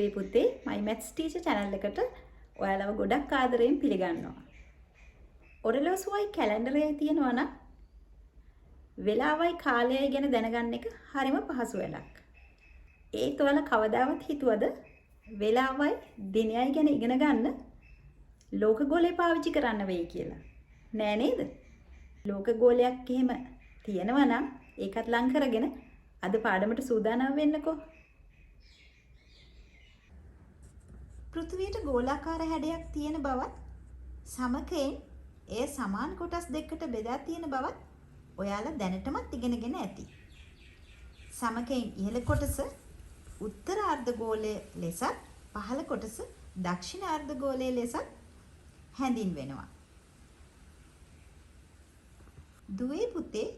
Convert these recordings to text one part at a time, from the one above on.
දුවේ පුතේ my maths teacher channel එකට ඔයාලව ගොඩක් ආදරයෙන් පිළිගන්නවා. ඔරලෝසුවයි කැලෙන්ඩරයයි තියෙනවා නම් වෙලාවයි කාලයයි ගැන දැනගන්න එක හරිම පහසු වැඩක්. ඒත් ඔයාලා කවදාවත් හිතුවද වෙලාවයි දිනයයි ගැන ඉගෙන ගන්න ලෝක ගෝලය පාවිච්චි කරන්න වෙයි කියලා? නෑ නේද? ලෝක ගෝලයක් එහෙම තියෙනවා නම් ඒකත් ලං කරගෙන අද පාඩමට සූදානම් වෙන්නකෝ. පෘථිවියට ගෝලාකාර හැඩයක් තියෙන බවත් සමකයෙන් එය සමාන කොටස් දෙකකට බෙදා තියෙන බවත් ඔයාලා දැනටමත් ඉගෙනගෙන ඇති. සමකයෙන් ඉහළ කොටස උත්තර අර්ධගෝලය ලෙසත් පහළ කොටස දක්ෂිණ අර්ධගෝලය ලෙසත් හැඳින්වෙනවා. දුවේ පුතේ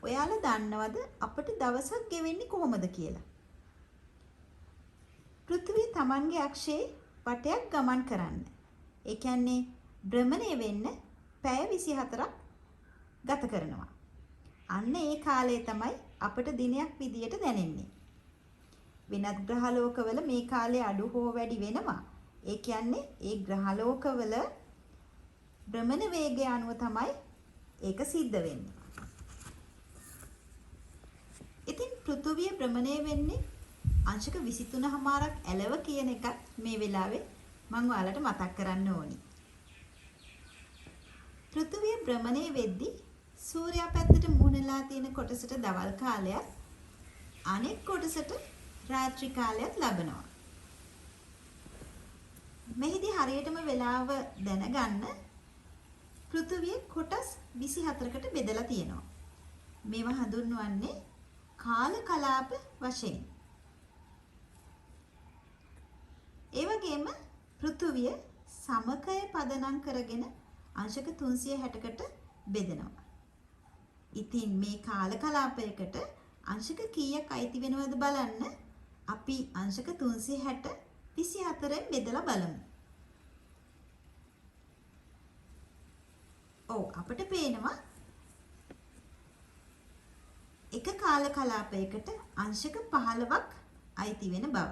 ඔයාලා දන්නවද අපට දවසක් ගෙවෙන්නේ කොහොමද කියලා? පෘථිවිය Tamanගේ අක්ෂයේ වටයක් ගමන් කරන්න. ඒ කියන්නේ භ්‍රමණය වෙන්න පැය 24ක් ගත කරනවා. අන්න ඒ කාලය තමයි අපට දිනයක් විදියට දැනෙන්නේ. වෙනත් ග්‍රහලෝකවල මේ කාලය අඩු හෝ වැඩි වෙනවා. ඒ කියන්නේ ඒ ග්‍රහලෝකවල භ්‍රමණ වේගය අනුව තමයි ඒක සිද්ධ වෙන්නේ. ඉතින් පෘථිවිය භ්‍රමණය වෙන්නේ අංශක 23.5ක් ඇලව කියන එකත් මේ වෙලාවේ මම ඔයාලට මතක් කරන්න ඕනි. පෘථිවිය භ්‍රමණය වෙද්දී සූර්යා පැත්තට මුහුණලා තියෙන කොටසට දවල් කාලයත් අනෙක් කොටසට රාත්‍රී කාලයත් ලැබෙනවා. මෙහිදී හරියටම වෙලාව දැනගන්න පෘථිවිය කොටස් 24කට බෙදලා තියෙනවා. මේවා හඳුන්වන්නේ කාල කලාප වශයෙන්. ඒ වගේම පෘථිවිය සමකය පදනම් කරගෙන අංශක 360කට බෙදෙනවා. ඉතින් මේ කාල කලාපයකට අංශක කීයක් අයිති වෙනවද බලන්න අපි අංශක 360 24න් බෙදලා බලමු. අපිට පේනවා එක කාල කලාපයකට අංශක 15ක් අයිති වෙන බව.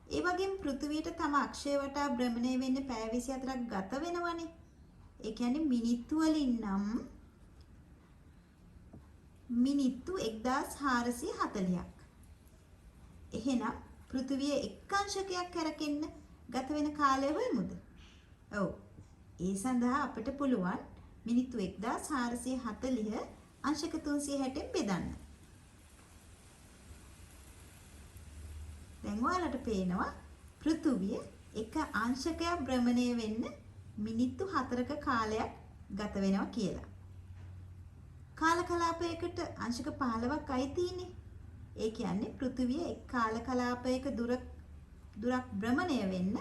ඒ වගේම පෘථිවියට තම අක්ෂය වටා භ්‍රමණය වෙන්න පැය 24ක් ගත වෙනවනේ. ඒ කියන්නේ මිනිත්තු වලින් නම් මිනිත්තු 1440ක්. එහෙනම් පෘථිවිය එක් අංශකයක් කරකින්න ගත වෙන කාලය වෙමුද? ඔව්. ඒ සඳහා අපිට පුළුවන් මිනිත්තු 1440 අංශක 360ෙන් බෙදන්න. දැන් ඔයාලට පේනවා පෘථිවිය එක අංශකයක් භ්‍රමණය වෙන්න මිනිත්තු 4ක කාලයක් ගත වෙනවා කියලා. කාල කලාපයකට අංශක 15ක් අයිතිනේ. ඒ කියන්නේ පෘථිවිය එක් කාල කලාපයක දුරක් භ්‍රමණය වෙන්න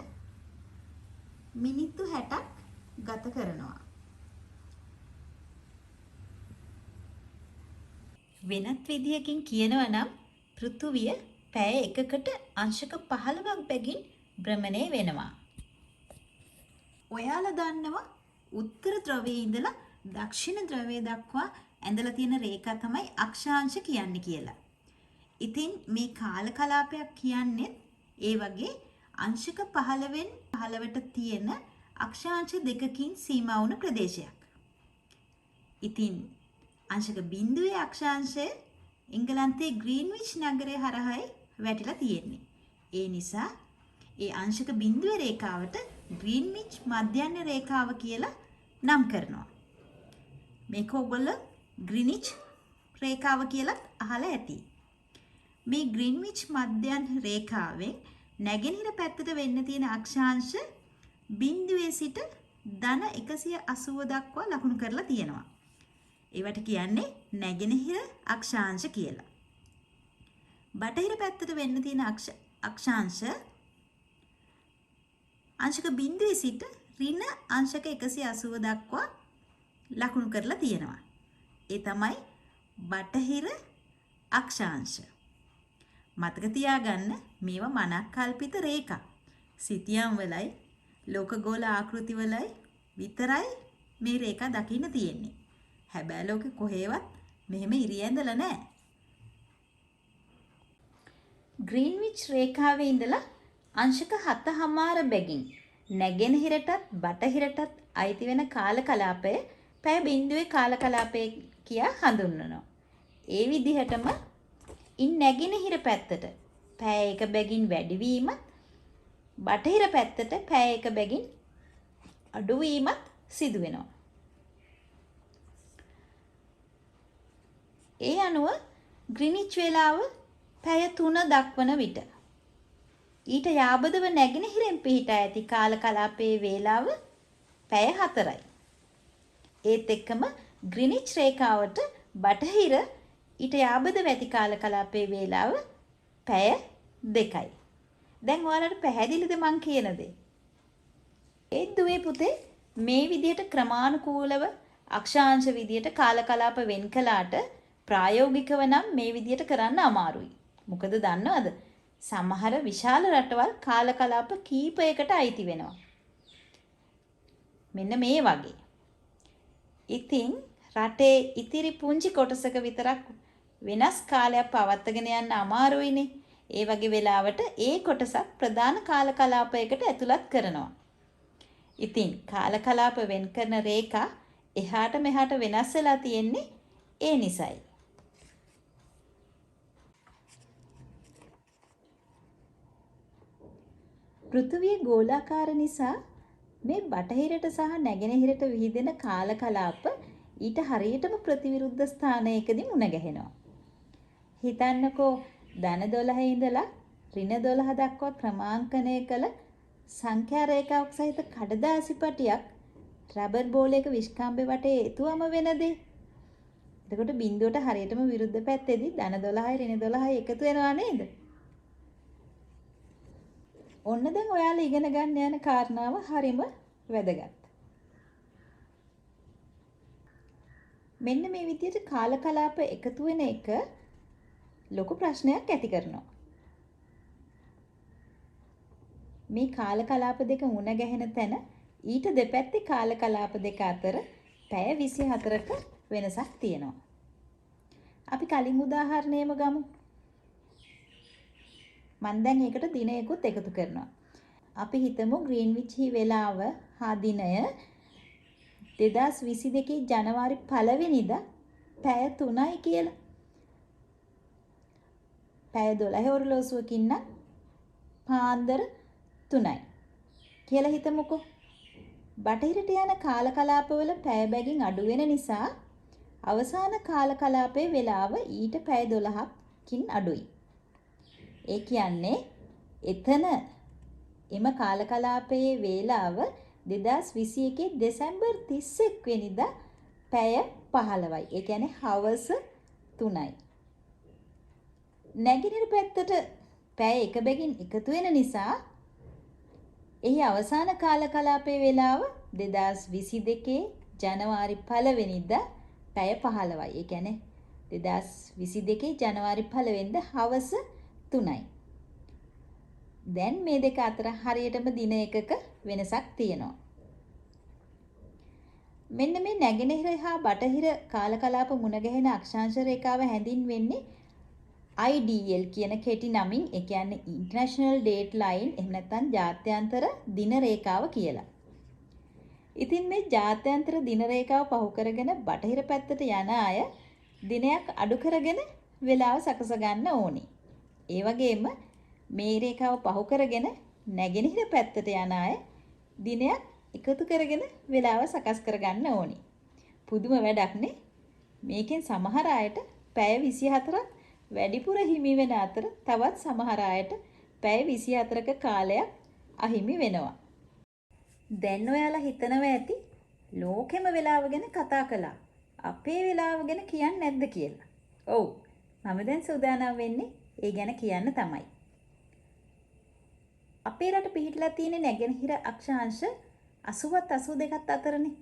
මිනිත්තු 60ක් ගත කරනවා. වෙනත් විදිහකින් කියනවා නම් පෘථිවිය පැය එකකට අංශක 15ක් බැගින් භ්‍රමණය වෙනවා. ඔයාලා දන්නවා උත්තර ධ්‍රවයේ ඉඳලා දක්ෂිණ ධ්‍රවය දක්වා ඇඳලා තියෙන රේඛා තමයි අක්ෂාංශ කියන්නේ කියලා. ඉතින් මේ කාල කලාපයක් කියන්නේ ඒ වගේ අංශක 15න් 15ට තියෙන අක්ෂාංශ දෙකකින් සීමා වුණු ප්‍රදේශයක්. ඉතින් අංශක බිඳුවේ අක්ෂාංශය එංගලන්තයේ ග්‍රීන්විච් නගරය හරහායි වැටිලා තියෙන්නේ. ඒ නිසා ඒ අංශක බිඳුවේ රේඛාවට ග්‍රීන්විච් මධ්‍යයන රේඛාව කියලා නම් කරනවා. මේක ඔයගොල්ලෝ ග්‍රීනිච් රේඛාව කියලා අහලා ඇති. මේ ග්‍රීන්විච් මධ්‍යයන රේඛාවෙන් නැගෙනහිර පැත්තට වෙන්න තියෙන අක්ෂාංශ බිඳුවේ සිට ධන 180 දක්වා ලකුණු කරලා තියෙනවා. ඒවට කියන්නේ නැගෙනහිර අක්ෂාංශ කියලා. බටහිර පැත්තට වෙන්න තියෙන අක්ෂාංශ අංශක බිඳුවේ සිට ඍණ අංශක 180 දක්වා ලකුණු කරලා තියෙනවා. ඒ තමයි බටහිර අක්ෂාංශ. මතක තියාගන්න මේවා මනක් කල්පිත රේඛා. සිතියම් වලයි ලෝකගෝල ආකෘති වලයි විතරයි මේ රේඛා දකින්න තියෙන්නේ. හැබැයි ලෝකෙ කොහෙවත් මෙහෙම ඉරියැඳලා නැහැ. ග්‍රීන්විච් රේඛාවේ ඉඳලා අංශක 7 බැගින් නැගෙනහිරටත් බටහිරටත් අයිති වෙන කාල කලාපය පැය බිඳුවේ කාල කලාපය කියා හඳුන්වනවා. ඒ විදිහටම ඉන් නැගෙනහිර පැත්තට පැය 1 බැගින් වැඩිවීමත් බටහිර පැත්තට පැය 1 බැගින් අඩුවීමත් සිදු වෙනවා. ඒ අනුව ග්‍රීනිච් වේලාව පැය 3 දක්වන විට ඊට යාබදව නැගෙනහිරෙන් පිහිටා ඇති කාල කලාපයේ වේලාව පැය 4යි. ඒත් එක්කම ග්‍රීනිච් රේඛාවට බටහිර ඊට යාබදව ඇති කාල කලාපයේ වේලාව පැය 2යි. දැන් ඔයාලට පැහැදිලිද මං කියන දේ? ඒ දුවේ පුතේ මේ විදිහට ක්‍රමානුකූලව අක්ෂාංශ විදිහට කාල කලාප වෙන් කළාට ප්‍රායෝගිකව නම් මේ විදිහට කරන්න අමාරුයි. මොකද දන්නවද? සමහර විශාල රටවල් කාල කලාප කීපයකට අයිති වෙනවා. මෙන්න මේ වගේ. ඉතින් රටේ ඉතිරි පුංචි කොටසක විතරක් වෙනස් කාලයක් පවත්වාගෙන යන්න අමාරුයිනේ. ඒ වගේ වෙලාවට ඒ කොටසක් ප්‍රධාන කාල කලාපයකට ඇතුළත් කරනවා. ඉතින් කාල කලාප වෙන් කරන රේඛා එහාට මෙහාට වෙනස් වෙලා තියෙන්නේ ඒ නිසයි. පෘථිවිය ගෝලාකාර නිසා මේ බටහිරට සහ නැගෙනහිරට විහිදෙන කාල කලාප ඊට හරියටම ප්‍රතිවිරුද්ධ ස්ථානයකදී මුණ ගැහෙනවා. හිතන්නකෝ ධන 12 ඉඳලා ඍණ 12 දක්වා ක්‍රමාංකනය කළ සංඛ්‍යා රේඛාවක් සහිත කඩදාසි පටියක් රබර් බෝලයක විස්කම්බේ වටේ එතුවම වෙන දේ. එතකොට බිඳුවට හරියටම විරුද්ධ පැත්තේදී ධන 12යි ඍණ 12යි එකතු වෙනවා නේද? ඔන්න දැන් ඔයාලා ඉගෙන ගන්න යන කාරණාව හරිම වැදගත්. මෙන්න මේ විදිහට කාල කලාප එකතු වෙන එක ලොකු ප්‍රශ්නයක් ඇති කරනවා. මේ කාල කලාප දෙක මුණ ගැහෙන තැන ඊට දෙපැත්තේ කාල කලාප දෙක අතර පැය 24ක වෙනසක් තියෙනවා. අපි කලින් උදාහරණයම ගමු. මම දැන් ඒකට දිනයකුත් එකතු කරනවා. අපි හිතමු ග්‍රීන්විච් වේලාව හා දිනය 2022 ජනවාරි 1 වෙනිදා පැය 3යි කියලා. පැය 12 ඔරලෝසුවකින් නම් පාන්දර 3යි කියලා හිතමුකෝ. බටහිරට යන කාල කලාපවල පැය බැගින් අඩු වෙන නිසා අවසාන කාල කලාපයේ වේලාව ඊට පැය 12කින් අඩුයි. ඒ කියන්නේ එතන එම කාල කලාපයේ වේලාව 2021 දෙසැම්බර් 31 වෙනිදා පැය 15යි. ඒ කියන්නේ හවස 3යි. නැගෙනහිර පැත්තට පැය 1 බැගින් එකතු වෙන නිසා එහි අවසාන කාල කලාපයේ වේලාව 2022 ජනවාරි 1 වෙනිදා පැය 15යි. ඒ කියන්නේ 2022 ජනවාරි 1 වෙනිදා හවස 3යි. දැන් මේ දෙක අතර හරියටම දින එකක වෙනසක් තියෙනවා. මෙන්න මේ නැගෙනහිර හා බටහිර කාල කලාප මුණ ගැහෙන අක්ෂාංශ රේඛාව හැඳින්වෙන්නේ IDL කියන කෙටි නමින්. ඒ කියන්නේ International Date Line එහෙම නැත්නම් ජාත්‍යන්තර දින රේඛාව කියලා. ඉතින් මේ ජාත්‍යන්තර දින රේඛාව පහු කරගෙන බටහිර පැත්තට යන අය දිනයක් අඩු කරගෙන වේලාව සකස ගන්න ඕනේ. ඒ වගේම මේ රේඛාව පහු කරගෙන නැගෙනහිර පැත්තට යන අය දිනයක් එකතු කරගෙන වේලාව සකස් කරගන්න ඕනි. පුදුම වැඩක් නේ. මේකෙන් සමහර අයට පැය 24ක් වැඩිපුර හිමි වෙන අතර තවත් සමහර අයට පැය 24ක කාලයක් අහිමි වෙනවා. දැන් ඔයාලා හිතනවා ඇති ලෝකෙම වේලාව ගැන කතා කළා. අපේ වේලාව ගැන කියන්නේ නැද්ද කියලා. ඔව්. මම දැන් සූදානම් වෙන්නේ ඒ ගැන කියන්න තමයි. අපේ රට පිහිටලා තියෙන නැගෙනහිර අක්ෂාංශ 80ත් 82ත් අතරනේ.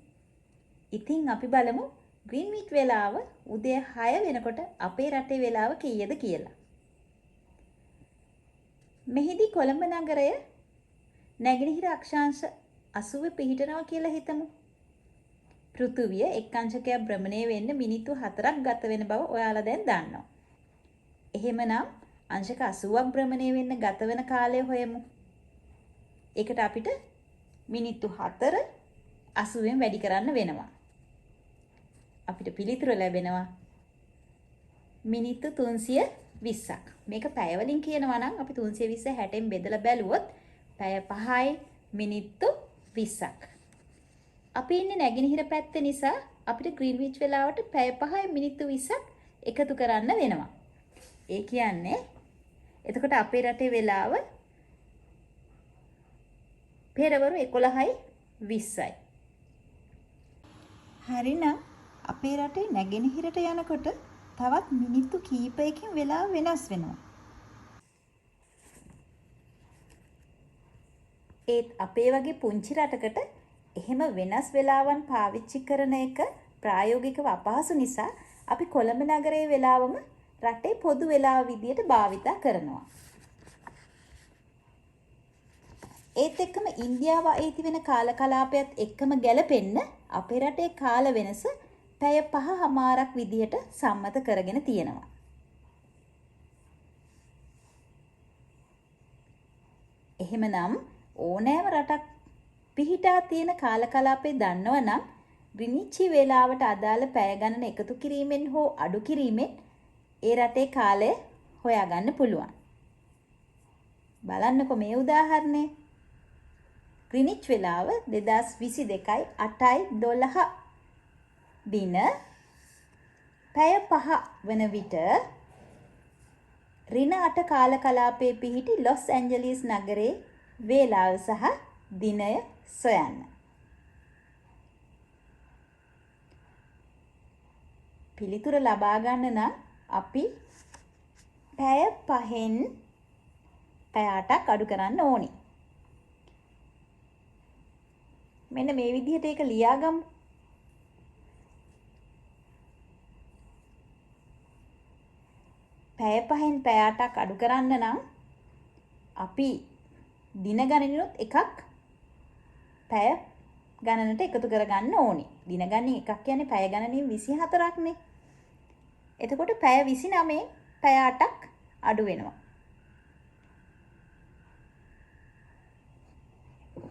ඉතින් අපි බලමු ග්‍රීන්විච් වේලාව උදේ 6 වෙනකොට අපේ රටේ වේලාව කීයද කියලා. මෙහිදී කොළඹ නගරය නැගෙනහිර අක්ෂාංශ 80 පිහිටනවා කියලා හිතමු. පෘථුවිය එක් අංශකයක් භ්‍රමණය වෙන්න මිනිත්තු 4ක් ගත වෙන බව ඔයාලා දැන් දන්නවා. එහෙමනම් අංශක 80ක් භ්‍රමණය වෙන්න ගත වෙන කාලය හොයමු. ඒකට අපිට මිනිත්තු 4 80ෙන් වැඩි කරන්න වෙනවා. අපිට පිළිතුර ලැබෙනවා මිනිත්තු 320ක්. මේක පැය වලින් කියනවා නම් අපි 320 60න් බෙදලා බැලුවොත් පැය 5යි මිනිත්තු 20ක්. අපි ඉන්නේ නැගෙනහිර පැත්තේ නිසා අපිට ග්‍රීන්විච් වෙලාවට පැය 5යි මිනිත්තු 20ක් එකතු කරන්න වෙනවා. ඒ කියන්නේ එතකොට අපේ රටේ වෙලාව පෙරවරු 11යි 20යි. හරිනම් අපේ රටේ නැගෙනහිරට යනකොට තවත් මිනිත්තු කීපයකින් වෙලාව වෙනස් වෙනවා. ඒත් අපේ වගේ පුංචි රටකට එහෙම වෙනස් වෙලාවන් පාවිච්චි කරන එක ප්‍රායෝගිකව අපහසු නිසා අපි කොළඹ නගරයේ වෙලාවම රටේ පොදු වෙලාව විදියට භාවිතා කරනවා. ඒත් එක්කම ඉන්දියාව අයිති වෙන කාල කලාපයත් එක්කම ගැලපෙන්න අපේ රටේ කාල වෙනස පැය 5:00ක් විදියට සම්මත කරගෙන තියෙනවා. එහෙමනම් ඕනෑම රටක් පිහිටා තියෙන කාල කලාපේ දන්නවනම් ග්‍රීන්විච් වේලාවට අදාළ පැය ගණන එකතු කිරීමෙන් හෝ අඩු කිරීමෙන් ඒ රටේ කාලය හොයාගන්න පුළුවන්. බලන්නකො මේ උදාහරණය. ග්‍රීන්විච් වේලාව 2022යි 8යි 12 දින පැය 5 වන විට ඍණ 8 කාල කලාපයේ පිහිටි ලොස් ඇන්ජලිස් නගරයේ වේලාව සහ දිනය සොයන්න. පිළිතුර ලබා ගන්න නම් අපි පැය 5න් පැය 8ක් අඩු කරන්න ඕනි. මෙන්න මේ විදිහට ඒක ලියාගමු. පැය 5න් පැය 8ක් අඩු කරන්න නම් අපි දින ගණනිනුත් එකක් පැය ගණනට එකතු කරගන්න ඕනේ. දින ගණනින් එකක් කියන්නේ පැය ගණනින් 24ක්නේ. එතකොට පැය 29න් පැය 8ක් අඩු වෙනවා.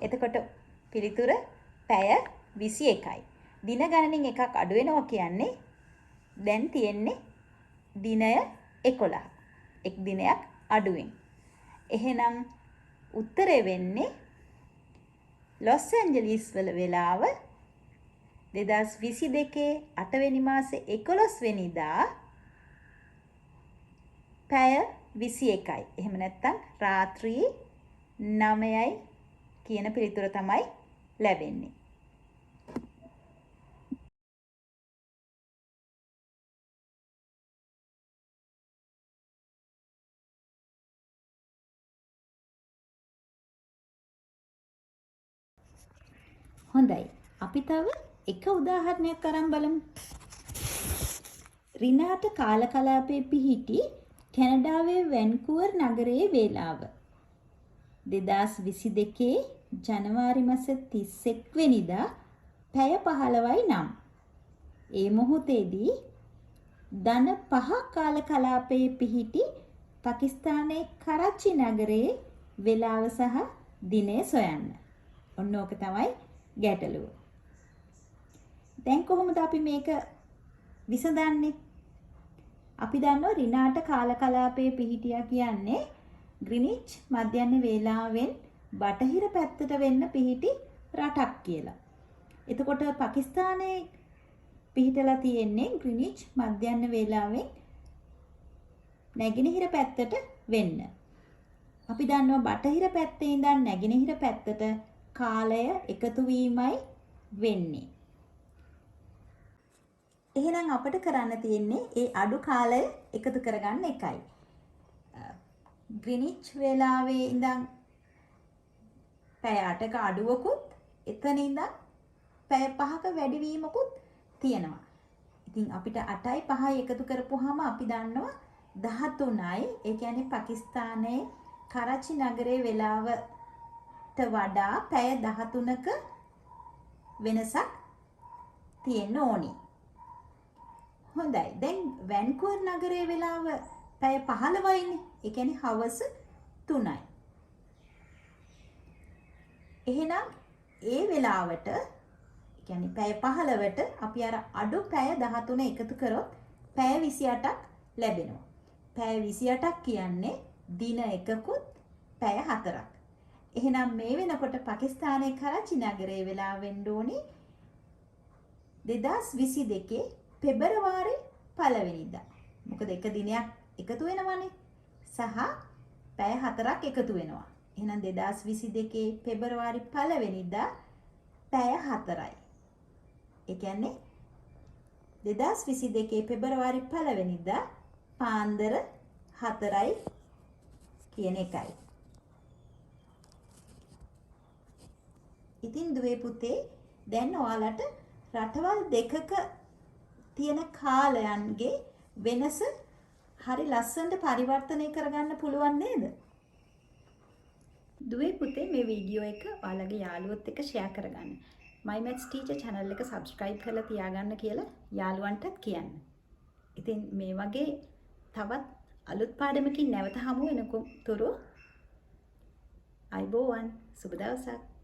එතකොට පිළිතුර පැය 21යි. දින ගණනින් එකක් අඩු වෙනවා කියන්නේ දැන් තියෙන්නේ දිනය 11. එක් දිනයක් අඩුවෙන්. එහෙනම් උත්තරේ වෙන්නේ ලොස් ඇන්ජලිස් වල වෙලාව 2022 8 වෙනි මාසේ 11 වෙනිදා පැය 21යි. එහෙම නැත්නම් රාත්‍රී 9යි කියන පිළිතුර තමයි ලැබෙන්නේ. හොඳයි. අපි තව එක උදාහරණයක් අරන් බලමු. ඍණ 8 කාල කලාපයේ පිහිටි කැනඩාවේ වැන්කූවර් නගරයේ වේලාව 2022 ජනවාරි මාස 31 වෙනිදා පැය 15යි නම් ඒ මොහොතේදී දන 5 කාල කලාපයේ පිහිටි පාකිස්තානයේ කරච්චි නගරයේ වේලාව සහ දිනය සොයන්න. ඔන්න ඕක තමයි ගැටලුව. දැන් කොහොමද අපි මේක විසඳන්නේ? අපි දන්නවා ඍණ 8 කාල කලාපයේ පිහිටියා කියන්නේ ග්‍රීන්විච් මධ්‍යහ්න වේලාවෙන් බටහිර පැත්තට වෙන්න පිහිටි රටක් කියලා. එතකොට පාකිස්තානයේ පිහිටලා තියෙන්නේ ග්‍රීන්විච් මධ්‍යහ්න වේලාවෙන් නැගෙනහිර පැත්තට වෙන්න. අපි දන්නවා බටහිර පැත්තේ ඉඳන් නැගෙනහිර පැත්තට කාලය එකතු වීමයි වෙන්නේ. එහෙනම් අපිට කරන්න තියෙන්නේ ඒ අඩු කාලය එකතු කරගන්න එකයි. ග්‍රීන්විච් වේලාවේ ඉඳන් පැය 8ක අඩුවකුත් එතන ඉඳන් පැය 5ක වැඩිවීමකුත් තියෙනවා. ඉතින් අපිට 8යි 5යි එකතු කරපුවාම අපි දන්නවා 13යි. ඒ කියන්නේ පාකිස්තානයේ කරච්චි නගරයේ වේලාවට වඩා පැය 13ක වෙනසක් තියෙන්න ඕනි. හොඳයි. දැන් වැන්කූවර් නගරයේ වෙලාව පැය 15යිනේ. ඒ කියන්නේ හවස 3යි. එහෙනම් ඒ වෙලාවට කියන්නේ පැය 15ට අපි අර අඩු පැය 13 එකතු කරොත් පැය 28ක් ලැබෙනවා. පැය 28ක් කියන්නේ දින එකකුත් පැය 4ක්. එහෙනම් මේ වෙනකොට පාකිස්තානයේ කරච්චි නගරයේ වෙලාව වෙන්න ඕනි 2022 පෙබරවාරි 1 වෙනිදා. මොකද එක දිනයක් එකතු වෙනවනේ. සහ පැය 4ක් එකතු වෙනවා. එහෙනම් 2022 පෙබරවාරි 1 වෙනිදා පැය 4යි. ඒ කියන්නේ 2022 පෙබරවාරි 1 වෙනිදා පාන්දර 4යි කියන එකයි. ඉතින් දුවේ පුතේ දැන් ඔයාලට රටවල් දෙකක තියෙන කාලයන්ගේ වෙනස හරි ලස්සනට පරිවර්තනය කරගන්න පුළුවන් නේද? දුවේ පුතේ මේ වීඩියෝ එක ඔයාලගේ යාළුවොත් එක්ක ෂෙයා කරගන්න. My Maths Teacher channel එක subscribe කරලා තියාගන්න කියලා යාළුවන්ටත් කියන්න. ඉතින් මේ වගේ තවත් අලුත් පාඩමකින් නැවත හමු වෙනතුරු අයබෝවන් සුබ දවසක්.